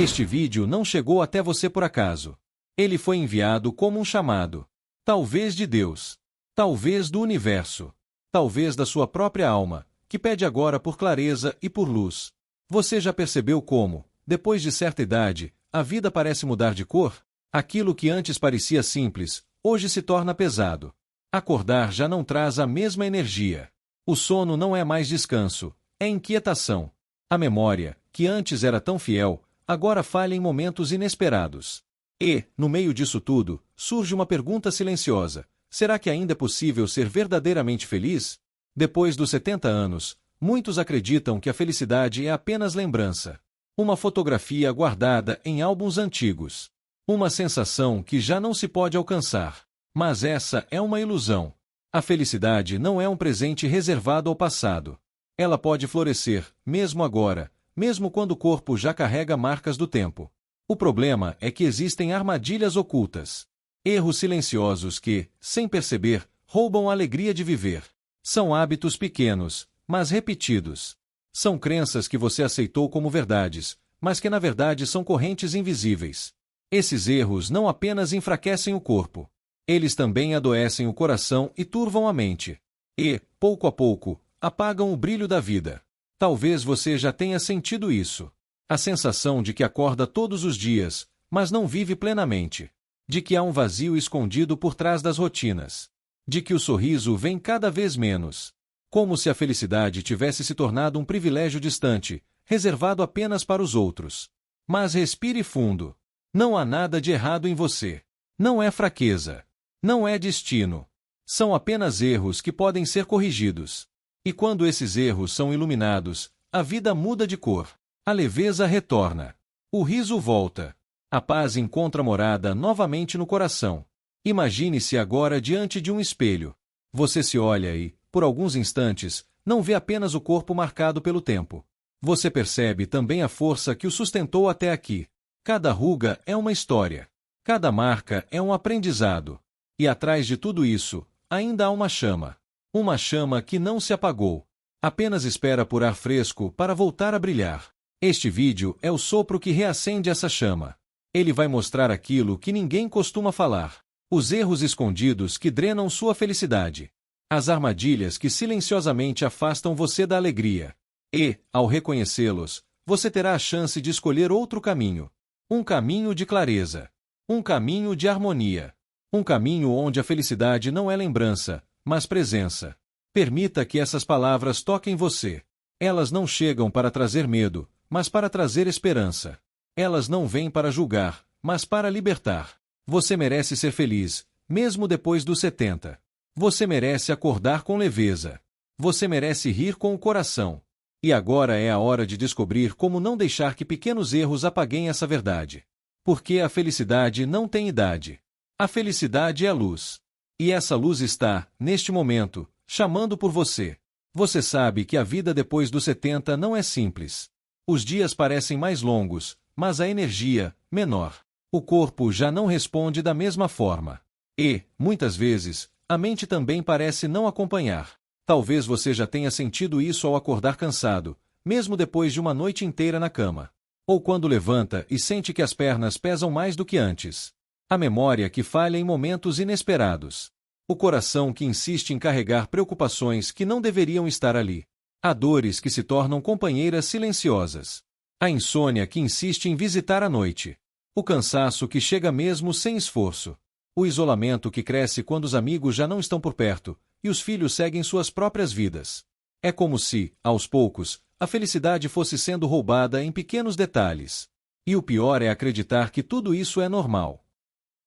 Este vídeo não chegou até você por acaso. Ele foi enviado como um chamado. Talvez de Deus. Talvez do universo. Talvez da sua própria alma, que pede agora por clareza e por luz. Você já percebeu como, depois de certa idade, a vida parece mudar de cor? Aquilo que antes parecia simples, hoje se torna pesado. Acordar já não traz a mesma energia. O sono não é mais descanso, é inquietação. A memória, que antes era tão fiel, agora falha em momentos inesperados. E, no meio disso tudo, surge uma pergunta silenciosa: será que ainda é possível ser verdadeiramente feliz? Depois dos 70 anos, muitos acreditam que a felicidade é apenas lembrança. Uma fotografia guardada em álbuns antigos. Uma sensação que já não se pode alcançar. Mas essa é uma ilusão. A felicidade não é um presente reservado ao passado. Ela pode florescer, mesmo agora, mesmo quando o corpo já carrega marcas do tempo. O problema é que existem armadilhas ocultas. Erros silenciosos que, sem perceber, roubam a alegria de viver. São hábitos pequenos, mas repetidos. São crenças que você aceitou como verdades, mas que na verdade são correntes invisíveis. Esses erros não apenas enfraquecem o corpo. Eles também adoecem o coração e turvam a mente. E, pouco a pouco, apagam o brilho da vida. Talvez você já tenha sentido isso. A sensação de que acorda todos os dias, mas não vive plenamente. De que há um vazio escondido por trás das rotinas. De que o sorriso vem cada vez menos. Como se a felicidade tivesse se tornado um privilégio distante, reservado apenas para os outros. Mas respire fundo. Não há nada de errado em você. Não é fraqueza. Não é destino. São apenas erros que podem ser corrigidos. E quando esses erros são iluminados, a vida muda de cor. A leveza retorna. O riso volta. A paz encontra morada novamente no coração. Imagine-se agora diante de um espelho. Você se olha e, por alguns instantes, não vê apenas o corpo marcado pelo tempo. Você percebe também a força que o sustentou até aqui. Cada ruga é uma história. Cada marca é um aprendizado. E atrás de tudo isso, ainda há uma chama. Uma chama que não se apagou. Apenas espera por ar fresco para voltar a brilhar. Este vídeo é o sopro que reacende essa chama. Ele vai mostrar aquilo que ninguém costuma falar. Os erros escondidos que drenam sua felicidade. As armadilhas que silenciosamente afastam você da alegria. E, ao reconhecê-los, você terá a chance de escolher outro caminho. Um caminho de clareza. Um caminho de harmonia. Um caminho onde a felicidade não é lembrança, mas presença. Permita que essas palavras toquem você. Elas não chegam para trazer medo, mas para trazer esperança. Elas não vêm para julgar, mas para libertar. Você merece ser feliz, mesmo depois dos 70. Você merece acordar com leveza. Você merece rir com o coração. E agora é a hora de descobrir como não deixar que pequenos erros apaguem essa verdade. Porque a felicidade não tem idade. A felicidade é a luz. E essa luz está, neste momento, chamando por você. Você sabe que a vida depois dos 70 não é simples. Os dias parecem mais longos, mas a energia, menor. O corpo já não responde da mesma forma. E, muitas vezes, a mente também parece não acompanhar. Talvez você já tenha sentido isso ao acordar cansado, mesmo depois de uma noite inteira na cama. Ou quando levanta e sente que as pernas pesam mais do que antes. A memória que falha em momentos inesperados. O coração que insiste em carregar preocupações que não deveriam estar ali. Há dores que se tornam companheiras silenciosas. A insônia que insiste em visitar à noite. O cansaço que chega mesmo sem esforço. O isolamento que cresce quando os amigos já não estão por perto, e os filhos seguem suas próprias vidas. É como se, aos poucos, a felicidade fosse sendo roubada em pequenos detalhes. E o pior é acreditar que tudo isso é normal.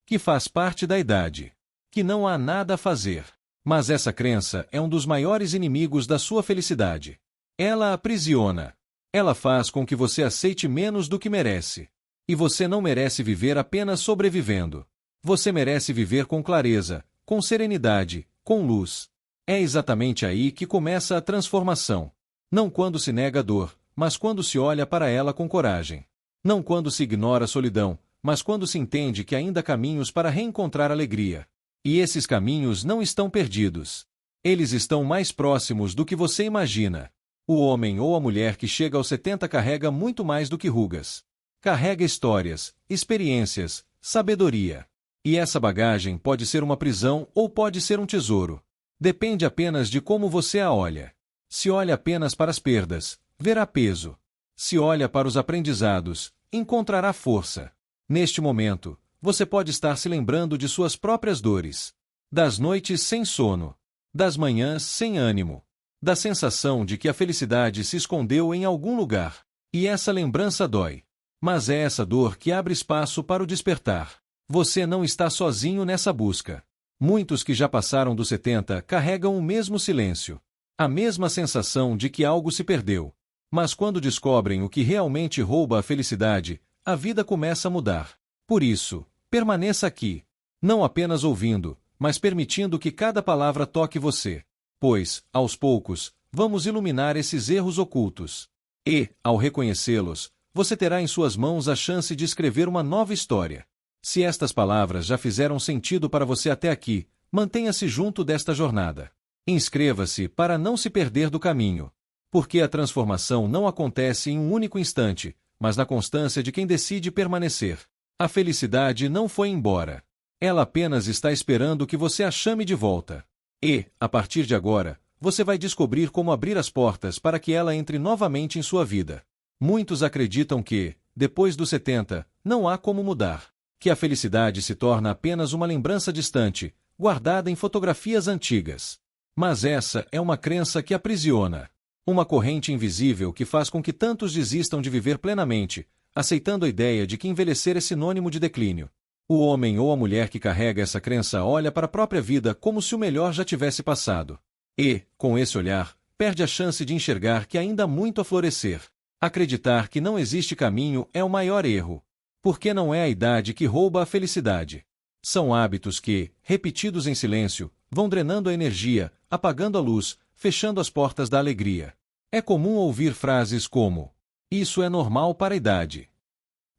Que faz parte da idade. Que não há nada a fazer. Mas essa crença é um dos maiores inimigos da sua felicidade. Ela a aprisiona. Ela faz com que você aceite menos do que merece. E você não merece viver apenas sobrevivendo. Você merece viver com clareza, com serenidade, com luz. É exatamente aí que começa a transformação. Não quando se nega a dor, mas quando se olha para ela com coragem. Não quando se ignora a solidão, mas quando se entende que ainda há caminhos para reencontrar alegria. E esses caminhos não estão perdidos. Eles estão mais próximos do que você imagina. O homem ou a mulher que chega aos 70 carrega muito mais do que rugas. Carrega histórias, experiências, sabedoria. E essa bagagem pode ser uma prisão ou pode ser um tesouro. Depende apenas de como você a olha. Se olha apenas para as perdas, verá peso. Se olha para os aprendizados, encontrará força. Neste momento, você pode estar se lembrando de suas próprias dores, das noites sem sono, das manhãs sem ânimo, da sensação de que a felicidade se escondeu em algum lugar. E essa lembrança dói. Mas é essa dor que abre espaço para o despertar. Você não está sozinho nessa busca. Muitos que já passaram dos 70 carregam o mesmo silêncio, a mesma sensação de que algo se perdeu. Mas quando descobrem o que realmente rouba a felicidade, a vida começa a mudar. Por isso, permaneça aqui, não apenas ouvindo, mas permitindo que cada palavra toque você. Pois, aos poucos, vamos iluminar esses erros ocultos. E, ao reconhecê-los, você terá em suas mãos a chance de escrever uma nova história. Se estas palavras já fizeram sentido para você até aqui, mantenha-se junto desta jornada. Inscreva-se para não se perder do caminho. Porque a transformação não acontece em um único instante, mas na constância de quem decide permanecer. A felicidade não foi embora. Ela apenas está esperando que você a chame de volta. E, a partir de agora, você vai descobrir como abrir as portas para que ela entre novamente em sua vida. Muitos acreditam que, depois dos 70, não há como mudar. Que a felicidade se torna apenas uma lembrança distante, guardada em fotografias antigas. Mas essa é uma crença que aprisiona. Uma corrente invisível que faz com que tantos desistam de viver plenamente, aceitando a ideia de que envelhecer é sinônimo de declínio. O homem ou a mulher que carrega essa crença olha para a própria vida como se o melhor já tivesse passado. E, com esse olhar, perde a chance de enxergar que ainda há muito a florescer. Acreditar que não existe caminho é o maior erro. Porque não é a idade que rouba a felicidade. São hábitos que, repetidos em silêncio, vão drenando a energia, apagando a luz, fechando as portas da alegria. É comum ouvir frases como: "Isso é normal para a idade.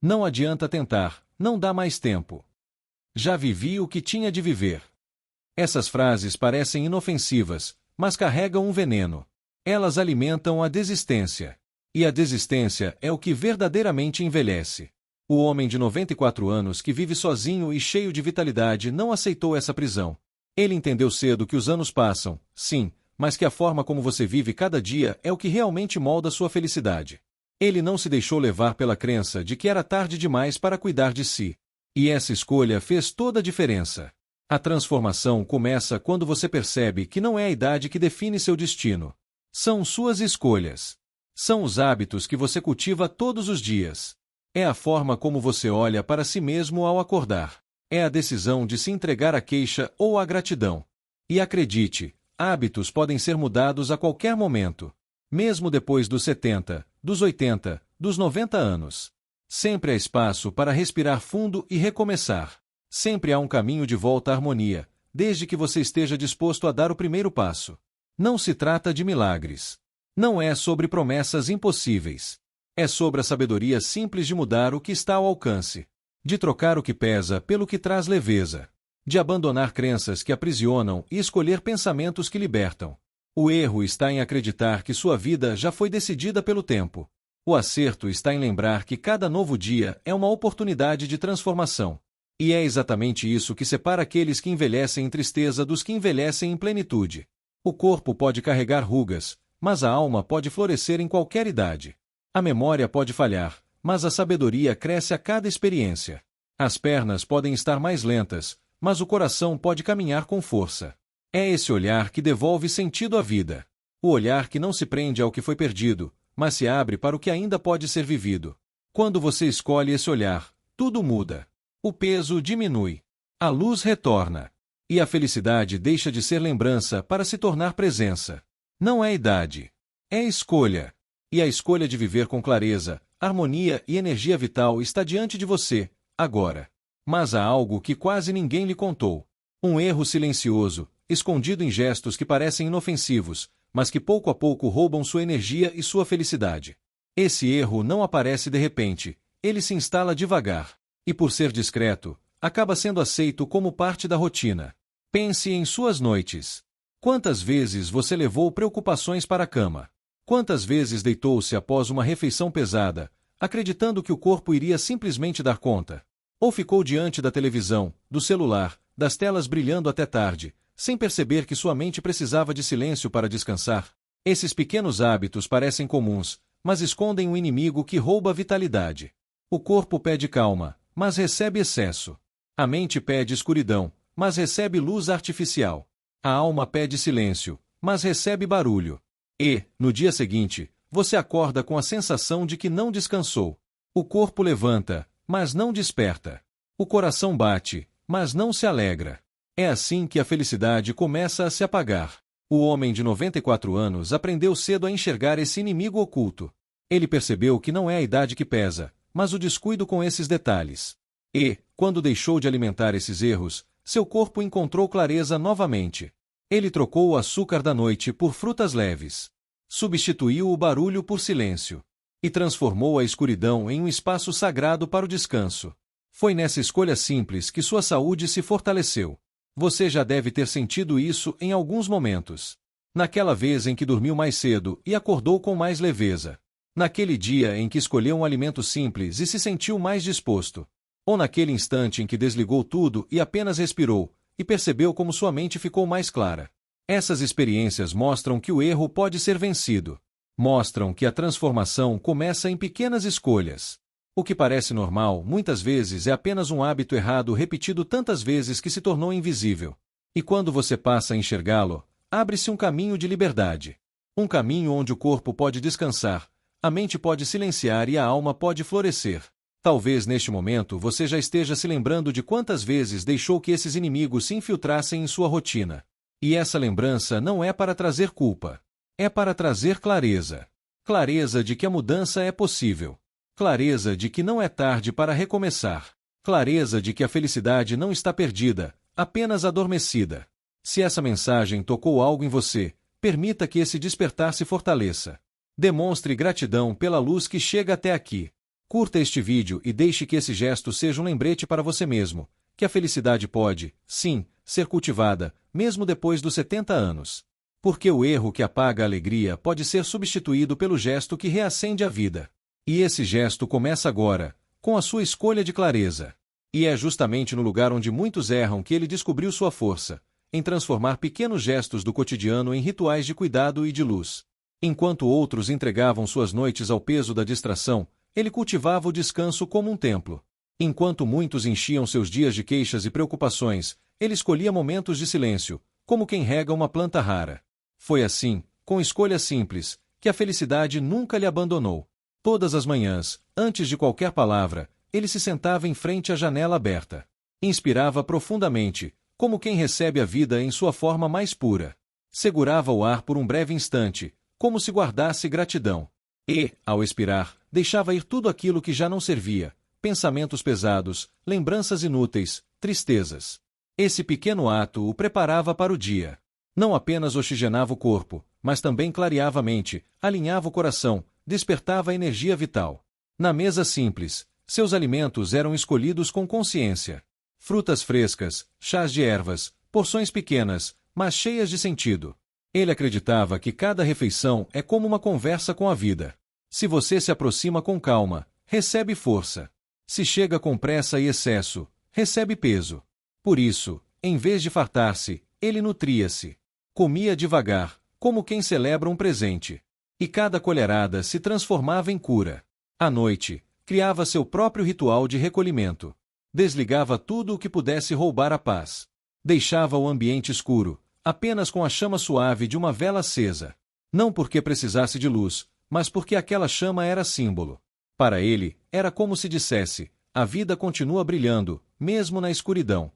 Não adianta tentar, não dá mais tempo. Já vivi o que tinha de viver." Essas frases parecem inofensivas, mas carregam um veneno. Elas alimentam a desistência. E a desistência é o que verdadeiramente envelhece. O homem de 94 anos que vive sozinho e cheio de vitalidade não aceitou essa prisão. Ele entendeu cedo que os anos passam, sim, mas que a forma como você vive cada dia é o que realmente molda sua felicidade. Ele não se deixou levar pela crença de que era tarde demais para cuidar de si. E essa escolha fez toda a diferença. A transformação começa quando você percebe que não é a idade que define seu destino. São suas escolhas. São os hábitos que você cultiva todos os dias. É a forma como você olha para si mesmo ao acordar. É a decisão de se entregar à queixa ou à gratidão. E acredite, hábitos podem ser mudados a qualquer momento. Mesmo depois dos 70, dos 80, dos 90 anos. Sempre há espaço para respirar fundo e recomeçar. Sempre há um caminho de volta à harmonia, desde que você esteja disposto a dar o primeiro passo. Não se trata de milagres. Não é sobre promessas impossíveis. É sobre a sabedoria simples de mudar o que está ao alcance. De trocar o que pesa pelo que traz leveza. De abandonar crenças que aprisionam e escolher pensamentos que libertam. O erro está em acreditar que sua vida já foi decidida pelo tempo. O acerto está em lembrar que cada novo dia é uma oportunidade de transformação. E é exatamente isso que separa aqueles que envelhecem em tristeza dos que envelhecem em plenitude. O corpo pode carregar rugas, mas a alma pode florescer em qualquer idade. A memória pode falhar, mas a sabedoria cresce a cada experiência. As pernas podem estar mais lentas, mas o coração pode caminhar com força. É esse olhar que devolve sentido à vida. O olhar que não se prende ao que foi perdido, mas se abre para o que ainda pode ser vivido. Quando você escolhe esse olhar, tudo muda. O peso diminui. A luz retorna. E a felicidade deixa de ser lembrança para se tornar presença. Não é idade. É escolha. E a escolha de viver com clareza, harmonia e energia vital está diante de você, agora. Mas há algo que quase ninguém lhe contou. Um erro silencioso, escondido em gestos que parecem inofensivos, mas que pouco a pouco roubam sua energia e sua felicidade. Esse erro não aparece de repente, ele se instala devagar. E por ser discreto, acaba sendo aceito como parte da rotina. Pense em suas noites. Quantas vezes você levou preocupações para a cama? Quantas vezes deitou-se após uma refeição pesada, acreditando que o corpo iria simplesmente dar conta. Ou ficou diante da televisão, do celular, das telas brilhando até tarde, sem perceber que sua mente precisava de silêncio para descansar. Esses pequenos hábitos parecem comuns, mas escondem um inimigo que rouba a vitalidade. O corpo pede calma, mas recebe excesso. A mente pede escuridão, mas recebe luz artificial. A alma pede silêncio, mas recebe barulho. E, no dia seguinte, você acorda com a sensação de que não descansou. O corpo levanta, mas não desperta. O coração bate, mas não se alegra. É assim que a felicidade começa a se apagar. O homem de 94 anos aprendeu cedo a enxergar esse inimigo oculto. Ele percebeu que não é a idade que pesa, mas o descuido com esses detalhes. E, quando deixou de alimentar esses erros, seu corpo encontrou clareza novamente. Ele trocou o açúcar da noite por frutas leves. Substituiu o barulho por silêncio. E transformou a escuridão em um espaço sagrado para o descanso. Foi nessa escolha simples que sua saúde se fortaleceu. Você já deve ter sentido isso em alguns momentos. Naquela vez em que dormiu mais cedo e acordou com mais leveza. Naquele dia em que escolheu um alimento simples e se sentiu mais disposto. Ou naquele instante em que desligou tudo e apenas respirou, e percebeu como sua mente ficou mais clara. Essas experiências mostram que o erro pode ser vencido. Mostram que a transformação começa em pequenas escolhas. O que parece normal, muitas vezes, é apenas um hábito errado repetido tantas vezes que se tornou invisível. E quando você passa a enxergá-lo, abre-se um caminho de liberdade. Um caminho onde o corpo pode descansar, a mente pode silenciar e a alma pode florescer. Talvez neste momento você já esteja se lembrando de quantas vezes deixou que esses inimigos se infiltrassem em sua rotina. E essa lembrança não é para trazer culpa. É para trazer clareza. Clareza de que a mudança é possível. Clareza de que não é tarde para recomeçar. Clareza de que a felicidade não está perdida, apenas adormecida. Se essa mensagem tocou algo em você, permita que esse despertar se fortaleça. Demonstre gratidão pela luz que chega até aqui. Curta este vídeo e deixe que esse gesto seja um lembrete para você mesmo, que a felicidade pode, sim, ser cultivada, mesmo depois dos 70 anos. Porque o erro que apaga a alegria pode ser substituído pelo gesto que reacende a vida. E esse gesto começa agora, com a sua escolha de clareza. E é justamente no lugar onde muitos erram que ele descobriu sua força, em transformar pequenos gestos do cotidiano em rituais de cuidado e de luz. Enquanto outros entregavam suas noites ao peso da distração, ele cultivava o descanso como um templo. Enquanto muitos enchiam seus dias de queixas e preocupações, ele escolhia momentos de silêncio, como quem rega uma planta rara. Foi assim, com escolhas simples, que a felicidade nunca lhe abandonou. Todas as manhãs, antes de qualquer palavra, ele se sentava em frente à janela aberta. Inspirava profundamente, como quem recebe a vida em sua forma mais pura. Segurava o ar por um breve instante, como se guardasse gratidão. E, ao expirar, deixava ir tudo aquilo que já não servia, pensamentos pesados, lembranças inúteis, tristezas. Esse pequeno ato o preparava para o dia. Não apenas oxigenava o corpo, mas também clareava a mente, alinhava o coração, despertava a energia vital. Na mesa simples, seus alimentos eram escolhidos com consciência. Frutas frescas, chás de ervas, porções pequenas, mas cheias de sentido. Ele acreditava que cada refeição é como uma conversa com a vida. Se você se aproxima com calma, recebe força. Se chega com pressa e excesso, recebe peso. Por isso, em vez de fartar-se, ele nutria-se. Comia devagar, como quem celebra um presente. E cada colherada se transformava em cura. À noite, criava seu próprio ritual de recolhimento. Desligava tudo o que pudesse roubar a paz. Deixava o ambiente escuro, apenas com a chama suave de uma vela acesa. Não porque precisasse de luz, mas porque aquela chama era símbolo. Para ele, era como se dissesse: a vida continua brilhando, mesmo na escuridão.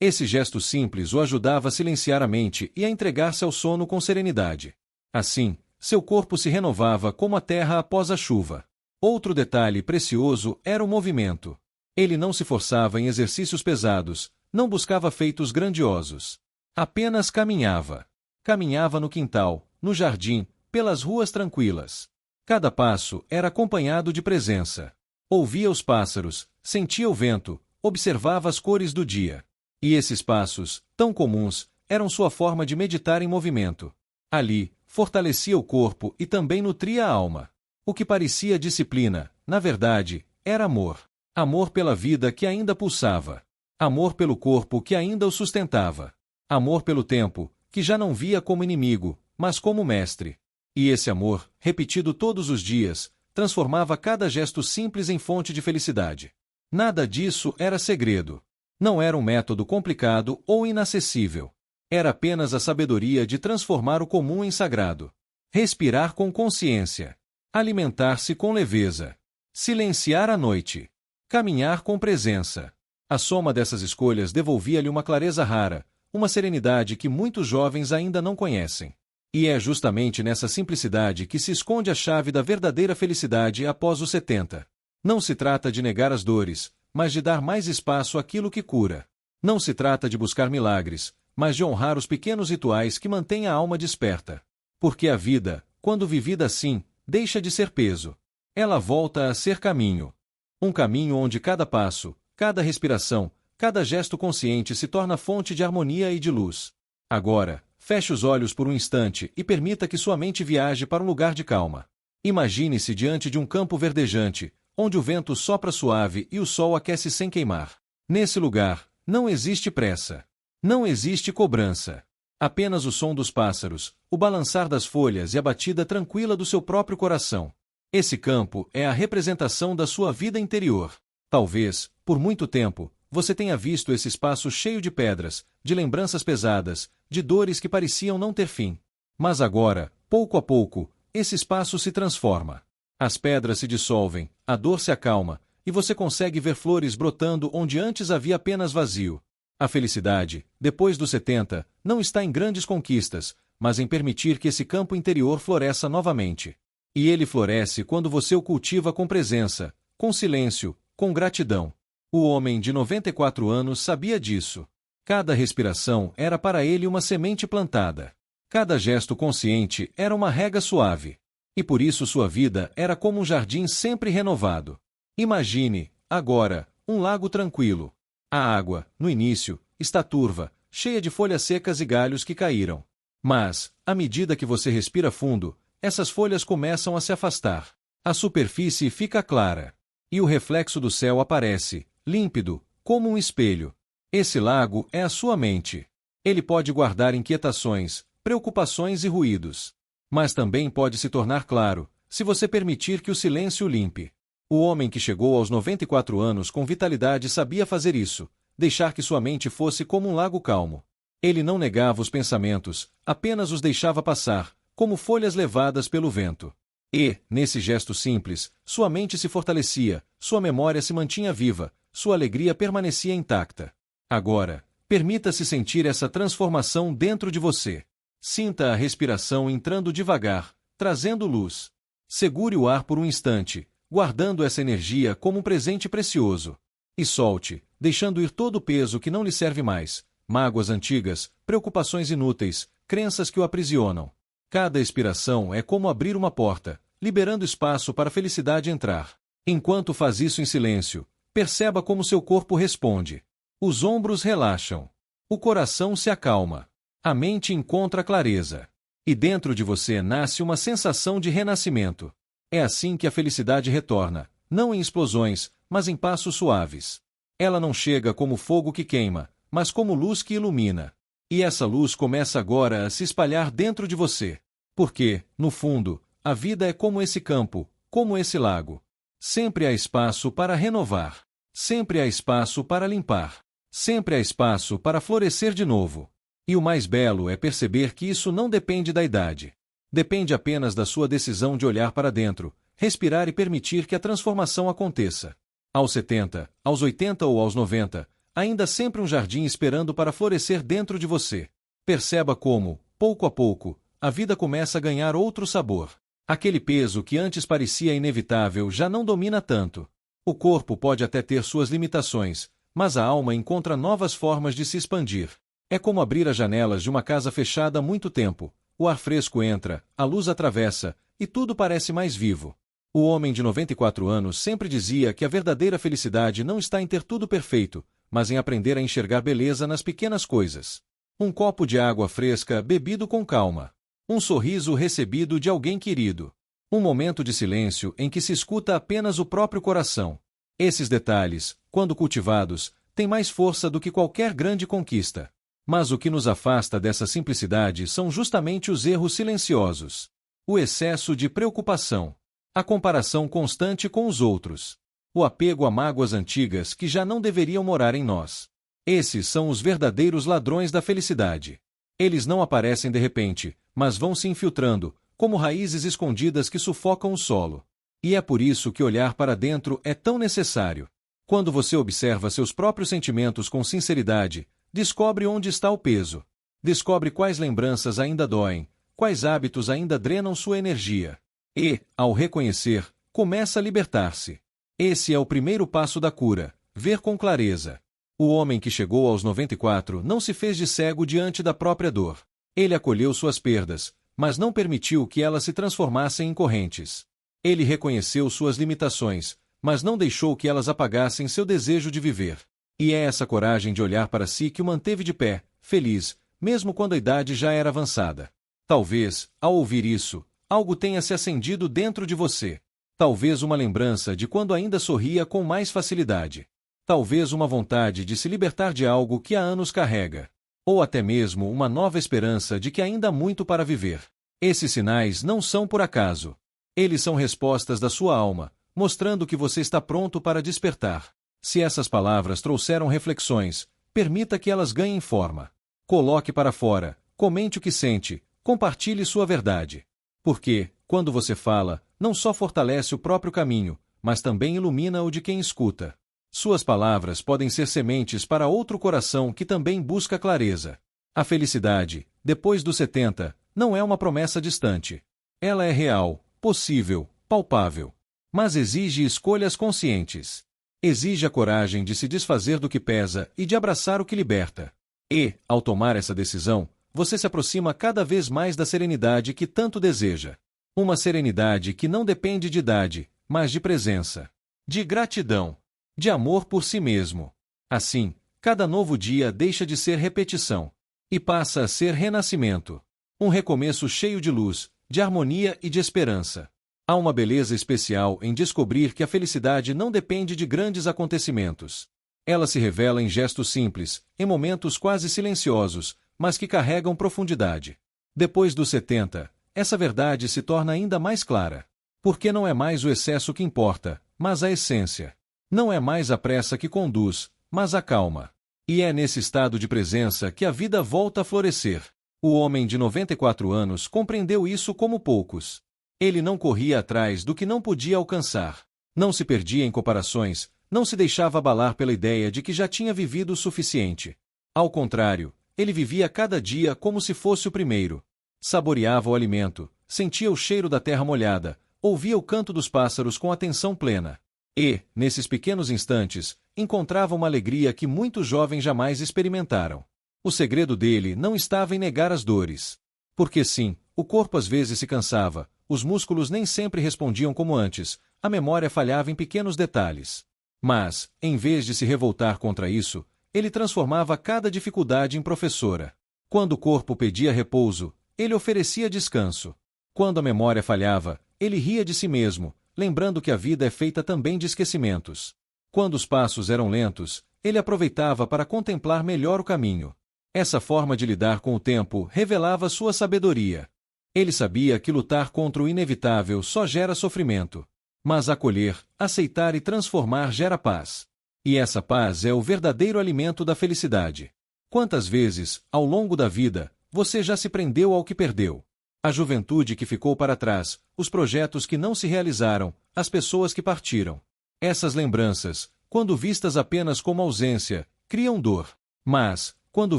Esse gesto simples o ajudava a silenciar a mente e a entregar-se ao sono com serenidade. Assim, seu corpo se renovava como a terra após a chuva. Outro detalhe precioso era o movimento. Ele não se forçava em exercícios pesados, não buscava feitos grandiosos. Apenas caminhava. Caminhava no quintal, no jardim, pelas ruas tranquilas. Cada passo era acompanhado de presença. Ouvia os pássaros, sentia o vento, observava as cores do dia. E esses passos, tão comuns, eram sua forma de meditar em movimento. Ali, fortalecia o corpo e também nutria a alma. O que parecia disciplina, na verdade, era amor. Amor pela vida que ainda pulsava. Amor pelo corpo que ainda o sustentava. Amor pelo tempo, que já não via como inimigo, mas como mestre. E esse amor, repetido todos os dias, transformava cada gesto simples em fonte de felicidade. Nada disso era segredo. Não era um método complicado ou inacessível. Era apenas a sabedoria de transformar o comum em sagrado. Respirar com consciência. Alimentar-se com leveza. Silenciar a noite. Caminhar com presença. A soma dessas escolhas devolvia-lhe uma clareza rara, uma serenidade que muitos jovens ainda não conhecem. E é justamente nessa simplicidade que se esconde a chave da verdadeira felicidade após os 70. Não se trata de negar as dores, mas de dar mais espaço àquilo que cura. Não se trata de buscar milagres, mas de honrar os pequenos rituais que mantêm a alma desperta. Porque a vida, quando vivida assim, deixa de ser peso. Ela volta a ser caminho. Um caminho onde cada passo, cada respiração, cada gesto consciente se torna fonte de harmonia e de luz. Agora, feche os olhos por um instante e permita que sua mente viaje para um lugar de calma. Imagine-se diante de um campo verdejante, onde o vento sopra suave e o sol aquece sem queimar. Nesse lugar, não existe pressa. Não existe cobrança. Apenas o som dos pássaros, o balançar das folhas e a batida tranquila do seu próprio coração. Esse campo é a representação da sua vida interior. Talvez, por muito tempo, você tenha visto esse espaço cheio de pedras, de lembranças pesadas, de dores que pareciam não ter fim. Mas agora, pouco a pouco, esse espaço se transforma. As pedras se dissolvem, a dor se acalma, e você consegue ver flores brotando onde antes havia apenas vazio. A felicidade, depois dos 70, não está em grandes conquistas, mas em permitir que esse campo interior floresça novamente. E ele floresce quando você o cultiva com presença, com silêncio, com gratidão. O homem de 94 anos sabia disso. Cada respiração era para ele uma semente plantada. Cada gesto consciente era uma rega suave. E por isso sua vida era como um jardim sempre renovado. Imagine, agora, um lago tranquilo. A água, no início, está turva, cheia de folhas secas e galhos que caíram. Mas, à medida que você respira fundo, essas folhas começam a se afastar. A superfície fica clara. E o reflexo do céu aparece, límpido, como um espelho. Esse lago é a sua mente. Ele pode guardar inquietações, preocupações e ruídos. Mas também pode se tornar claro, se você permitir que o silêncio o limpe. O homem que chegou aos 94 anos com vitalidade sabia fazer isso, deixar que sua mente fosse como um lago calmo. Ele não negava os pensamentos, apenas os deixava passar, como folhas levadas pelo vento. E, nesse gesto simples, sua mente se fortalecia, sua memória se mantinha viva, sua alegria permanecia intacta. Agora, permita-se sentir essa transformação dentro de você. Sinta a respiração entrando devagar, trazendo luz. Segure o ar por um instante, guardando essa energia como um presente precioso. E solte, deixando ir todo o peso que não lhe serve mais, mágoas antigas, preocupações inúteis, crenças que o aprisionam. Cada expiração é como abrir uma porta, liberando espaço para a felicidade entrar. Enquanto faz isso em silêncio, perceba como seu corpo responde. Os ombros relaxam. O coração se acalma. A mente encontra clareza. E dentro de você nasce uma sensação de renascimento. É assim que a felicidade retorna, não em explosões, mas em passos suaves. Ela não chega como fogo que queima, mas como luz que ilumina. E essa luz começa agora a se espalhar dentro de você. Porque, no fundo, a vida é como esse campo, como esse lago. Sempre há espaço para renovar. Sempre há espaço para limpar. Sempre há espaço para florescer de novo. E o mais belo é perceber que isso não depende da idade. Depende apenas da sua decisão de olhar para dentro, respirar e permitir que a transformação aconteça. Aos 70, aos 80 ou aos 90, ainda há sempre um jardim esperando para florescer dentro de você. Perceba como, pouco a pouco, a vida começa a ganhar outro sabor. Aquele peso que antes parecia inevitável já não domina tanto. O corpo pode até ter suas limitações, mas a alma encontra novas formas de se expandir. É como abrir as janelas de uma casa fechada há muito tempo. O ar fresco entra, a luz atravessa, e tudo parece mais vivo. O homem de 94 anos sempre dizia que a verdadeira felicidade não está em ter tudo perfeito, mas em aprender a enxergar beleza nas pequenas coisas. Um copo de água fresca bebido com calma. Um sorriso recebido de alguém querido. Um momento de silêncio em que se escuta apenas o próprio coração. Esses detalhes, quando cultivados, têm mais força do que qualquer grande conquista. Mas o que nos afasta dessa simplicidade são justamente os erros silenciosos. O excesso de preocupação. A comparação constante com os outros. O apego a mágoas antigas que já não deveriam morar em nós. Esses são os verdadeiros ladrões da felicidade. Eles não aparecem de repente, mas vão se infiltrando, como raízes escondidas que sufocam o solo. E é por isso que olhar para dentro é tão necessário. Quando você observa seus próprios sentimentos com sinceridade, descobre onde está o peso. Descobre quais lembranças ainda doem, quais hábitos ainda drenam sua energia. E, ao reconhecer, começa a libertar-se. Esse é o primeiro passo da cura, ver com clareza. O homem que chegou aos 94 não se fez de cego diante da própria dor. Ele acolheu suas perdas, mas não permitiu que elas se transformassem em correntes. Ele reconheceu suas limitações, mas não deixou que elas apagassem seu desejo de viver. E é essa coragem de olhar para si que o manteve de pé, feliz, mesmo quando a idade já era avançada. Talvez, ao ouvir isso, algo tenha se acendido dentro de você. Talvez uma lembrança de quando ainda sorria com mais facilidade. Talvez uma vontade de se libertar de algo que há anos carrega. Ou até mesmo uma nova esperança de que ainda há muito para viver. Esses sinais não são por acaso. Eles são respostas da sua alma, mostrando que você está pronto para despertar. Se essas palavras trouxeram reflexões, permita que elas ganhem forma. Coloque para fora, comente o que sente, compartilhe sua verdade. Porque, quando você fala, não só fortalece o próprio caminho, mas também ilumina o de quem escuta. Suas palavras podem ser sementes para outro coração que também busca clareza. A felicidade, depois dos 70, não é uma promessa distante. Ela é real, possível, palpável. Mas exige escolhas conscientes. Exige a coragem de se desfazer do que pesa e de abraçar o que liberta. E, ao tomar essa decisão, você se aproxima cada vez mais da serenidade que tanto deseja. Uma serenidade que não depende de idade, mas de presença. De gratidão. De amor por si mesmo. Assim, cada novo dia deixa de ser repetição. E passa a ser renascimento. Um recomeço cheio de luz, de harmonia e de esperança. Há uma beleza especial em descobrir que a felicidade não depende de grandes acontecimentos. Ela se revela em gestos simples, em momentos quase silenciosos, mas que carregam profundidade. Depois dos 70, essa verdade se torna ainda mais clara. Porque não é mais o excesso que importa, mas a essência. Não é mais a pressa que conduz, mas a calma. E é nesse estado de presença que a vida volta a florescer. O homem de 94 anos compreendeu isso como poucos. Ele não corria atrás do que não podia alcançar. Não se perdia em comparações, não se deixava abalar pela ideia de que já tinha vivido o suficiente. Ao contrário, ele vivia cada dia como se fosse o primeiro. Saboreava o alimento, sentia o cheiro da terra molhada, ouvia o canto dos pássaros com atenção plena. E, nesses pequenos instantes, encontrava uma alegria que muitos jovens jamais experimentaram. O segredo dele não estava em negar as dores. Porque sim, o corpo às vezes se cansava, os músculos nem sempre respondiam como antes, a memória falhava em pequenos detalhes. Mas, em vez de se revoltar contra isso, ele transformava cada dificuldade em professora. Quando o corpo pedia repouso, ele oferecia descanso. Quando a memória falhava, ele ria de si mesmo, lembrando que a vida é feita também de esquecimentos. Quando os passos eram lentos, ele aproveitava para contemplar melhor o caminho. Essa forma de lidar com o tempo revelava sua sabedoria. Ele sabia que lutar contra o inevitável só gera sofrimento. Mas acolher, aceitar e transformar gera paz. E essa paz é o verdadeiro alimento da felicidade. Quantas vezes, ao longo da vida, você já se prendeu ao que perdeu? A juventude que ficou para trás, os projetos que não se realizaram, as pessoas que partiram. Essas lembranças, quando vistas apenas como ausência, criam dor. Mas, quando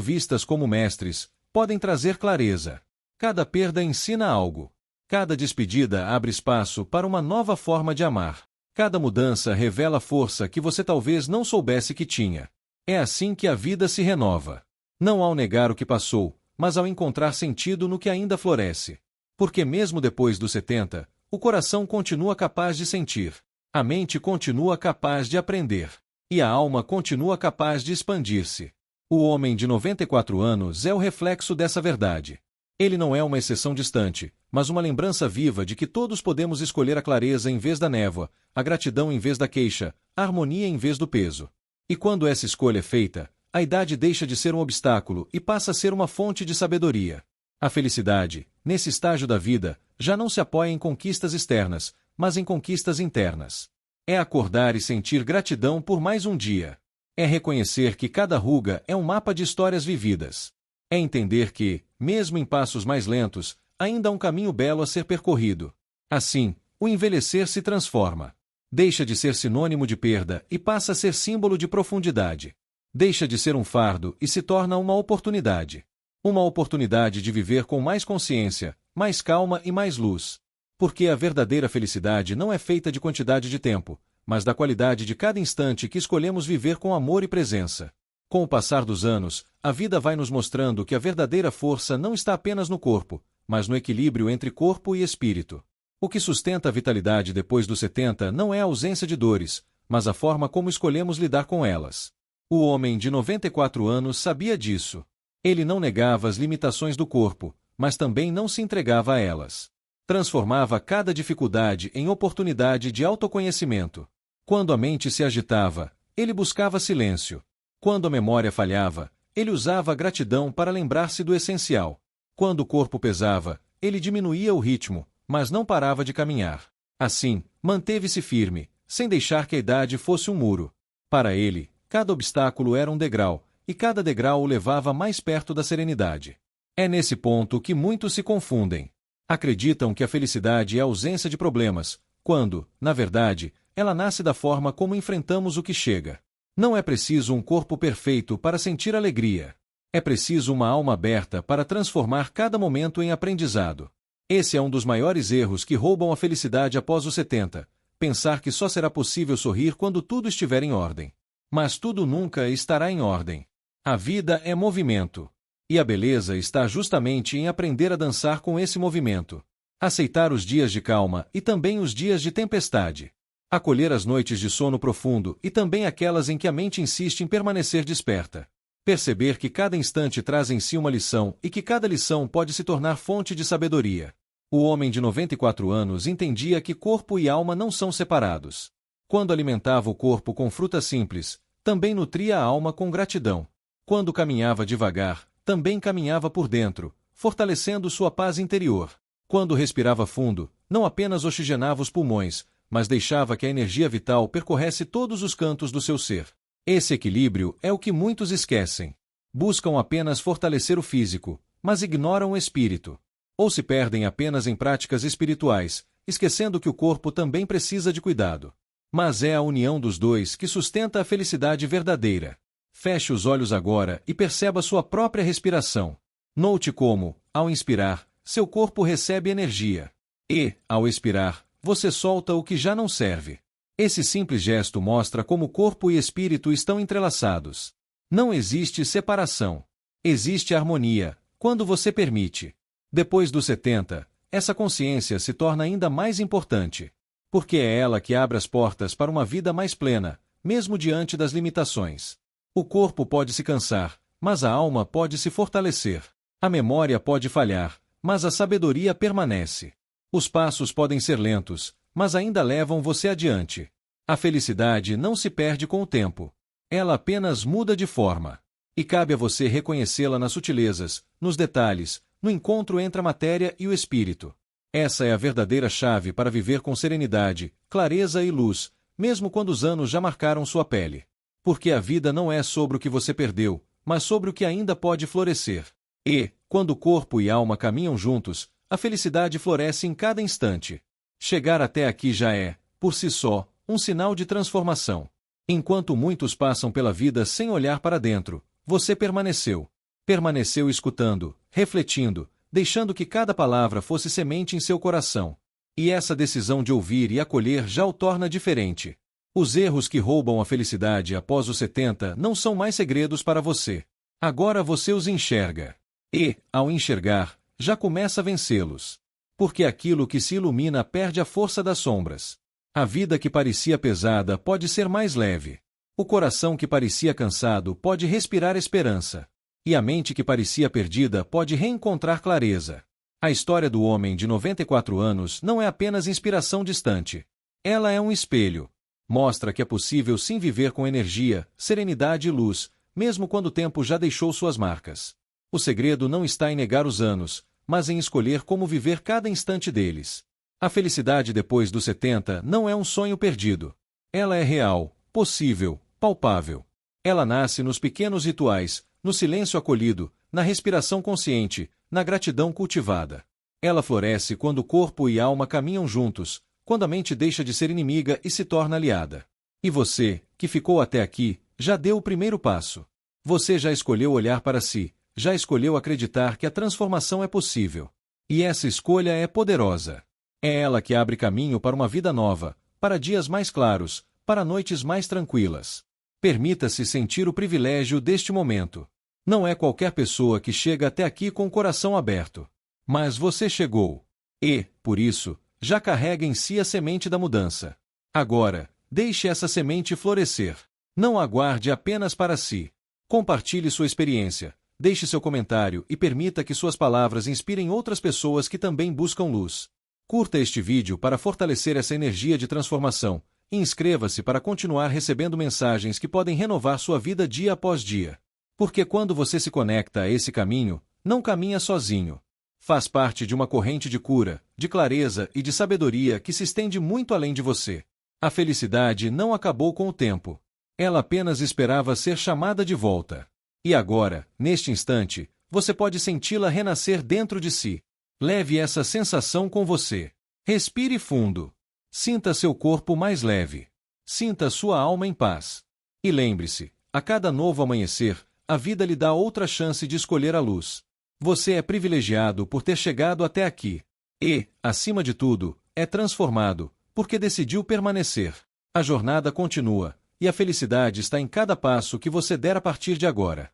vistas como mestres, podem trazer clareza. Cada perda ensina algo. Cada despedida abre espaço para uma nova forma de amar. Cada mudança revela força que você talvez não soubesse que tinha. É assim que a vida se renova. Não ao negar o que passou, mas ao encontrar sentido no que ainda floresce. Porque mesmo depois dos 70, o coração continua capaz de sentir, a mente continua capaz de aprender, e a alma continua capaz de expandir-se. O homem de 94 anos é o reflexo dessa verdade. Ele não é uma exceção distante, mas uma lembrança viva de que todos podemos escolher a clareza em vez da névoa, a gratidão em vez da queixa, a harmonia em vez do peso. E quando essa escolha é feita, a idade deixa de ser um obstáculo e passa a ser uma fonte de sabedoria. A felicidade, nesse estágio da vida, já não se apoia em conquistas externas, mas em conquistas internas. É acordar e sentir gratidão por mais um dia. É reconhecer que cada ruga é um mapa de histórias vividas. É entender que, mesmo em passos mais lentos, ainda há um caminho belo a ser percorrido. Assim, o envelhecer se transforma. Deixa de ser sinônimo de perda e passa a ser símbolo de profundidade. Deixa de ser um fardo e se torna uma oportunidade. Uma oportunidade de viver com mais consciência, mais calma e mais luz. Porque a verdadeira felicidade não é feita de quantidade de tempo, mas da qualidade de cada instante que escolhemos viver com amor e presença. Com o passar dos anos, a vida vai nos mostrando que a verdadeira força não está apenas no corpo, mas no equilíbrio entre corpo e espírito. O que sustenta a vitalidade depois dos 70 não é a ausência de dores, mas a forma como escolhemos lidar com elas. O homem de 94 anos sabia disso. Ele não negava as limitações do corpo, mas também não se entregava a elas. Transformava cada dificuldade em oportunidade de autoconhecimento. Quando a mente se agitava, ele buscava silêncio. Quando a memória falhava, ele usava a gratidão para lembrar-se do essencial. Quando o corpo pesava, ele diminuía o ritmo, mas não parava de caminhar. Assim, manteve-se firme, sem deixar que a idade fosse um muro. Para ele, cada obstáculo era um degrau, e cada degrau o levava mais perto da serenidade. É nesse ponto que muitos se confundem. Acreditam que a felicidade é a ausência de problemas, quando, na verdade, ela nasce da forma como enfrentamos o que chega. Não é preciso um corpo perfeito para sentir alegria. É preciso uma alma aberta para transformar cada momento em aprendizado. Esse é um dos maiores erros que roubam a felicidade após os 70, pensar que só será possível sorrir quando tudo estiver em ordem. Mas tudo nunca estará em ordem. A vida é movimento. E a beleza está justamente em aprender a dançar com esse movimento. Aceitar os dias de calma e também os dias de tempestade. Acolher as noites de sono profundo e também aquelas em que a mente insiste em permanecer desperta. Perceber que cada instante traz em si uma lição e que cada lição pode se tornar fonte de sabedoria. O homem de 94 anos entendia que corpo e alma não são separados. Quando alimentava o corpo com frutas simples, também nutria a alma com gratidão. Quando caminhava devagar, também caminhava por dentro, fortalecendo sua paz interior. Quando respirava fundo, não apenas oxigenava os pulmões, mas deixava que a energia vital percorresse todos os cantos do seu ser. Esse equilíbrio é o que muitos esquecem. Buscam apenas fortalecer o físico, mas ignoram o espírito. Ou se perdem apenas em práticas espirituais, esquecendo que o corpo também precisa de cuidado. Mas é a união dos dois que sustenta a felicidade verdadeira. Feche os olhos agora e perceba sua própria respiração. Note como, ao inspirar, seu corpo recebe energia. E, ao expirar, você solta o que já não serve. Esse simples gesto mostra como corpo e espírito estão entrelaçados. Não existe separação. Existe harmonia, quando você permite. Depois dos 70, essa consciência se torna ainda mais importante. Porque é ela que abre as portas para uma vida mais plena, mesmo diante das limitações. O corpo pode se cansar, mas a alma pode se fortalecer. A memória pode falhar, mas a sabedoria permanece. Os passos podem ser lentos, mas ainda levam você adiante. A felicidade não se perde com o tempo. Ela apenas muda de forma. E cabe a você reconhecê-la nas sutilezas, nos detalhes, no encontro entre a matéria e o espírito. Essa é a verdadeira chave para viver com serenidade, clareza e luz, mesmo quando os anos já marcaram sua pele. Porque a vida não é sobre o que você perdeu, mas sobre o que ainda pode florescer. E, quando corpo e alma caminham juntos, a felicidade floresce em cada instante. Chegar até aqui já é, por si só, um sinal de transformação. Enquanto muitos passam pela vida sem olhar para dentro, você permaneceu. Permaneceu escutando, refletindo, deixando que cada palavra fosse semente em seu coração. E essa decisão de ouvir e acolher já o torna diferente. Os erros que roubam a felicidade após os 70 não são mais segredos para você. Agora você os enxerga. E, ao enxergar, já começa a vencê-los. Porque aquilo que se ilumina perde a força das sombras. A vida que parecia pesada pode ser mais leve. O coração que parecia cansado pode respirar esperança. E a mente que parecia perdida pode reencontrar clareza. A história do homem de 94 anos não é apenas inspiração distante. Ela é um espelho. Mostra que é possível sim viver com energia, serenidade e luz, mesmo quando o tempo já deixou suas marcas. O segredo não está em negar os anos, mas em escolher como viver cada instante deles. A felicidade depois dos 70 não é um sonho perdido. Ela é real, possível, palpável. Ela nasce nos pequenos rituais, no silêncio acolhido, na respiração consciente, na gratidão cultivada. Ela floresce quando o corpo e a alma caminham juntos, quando a mente deixa de ser inimiga e se torna aliada. E você, que ficou até aqui, já deu o primeiro passo. Você já escolheu olhar para si, já escolheu acreditar que a transformação é possível. E essa escolha é poderosa. É ela que abre caminho para uma vida nova, para dias mais claros, para noites mais tranquilas. Permita-se sentir o privilégio deste momento. Não é qualquer pessoa que chega até aqui com o coração aberto. Mas você chegou. E, por isso, já carrega em si a semente da mudança. Agora, deixe essa semente florescer. Não aguarde apenas para si. Compartilhe sua experiência, deixe seu comentário e permita que suas palavras inspirem outras pessoas que também buscam luz. Curta este vídeo para fortalecer essa energia de transformação e inscreva-se para continuar recebendo mensagens que podem renovar sua vida dia após dia. Porque quando você se conecta a esse caminho, não caminha sozinho. Faz parte de uma corrente de cura, de clareza e de sabedoria que se estende muito além de você. A felicidade não acabou com o tempo. Ela apenas esperava ser chamada de volta. E agora, neste instante, você pode senti-la renascer dentro de si. Leve essa sensação com você. Respire fundo. Sinta seu corpo mais leve. Sinta sua alma em paz. E lembre-se, a cada novo amanhecer, a vida lhe dá outra chance de escolher a luz. Você é privilegiado por ter chegado até aqui. E, acima de tudo, é transformado, porque decidiu permanecer. A jornada continua, e a felicidade está em cada passo que você der a partir de agora.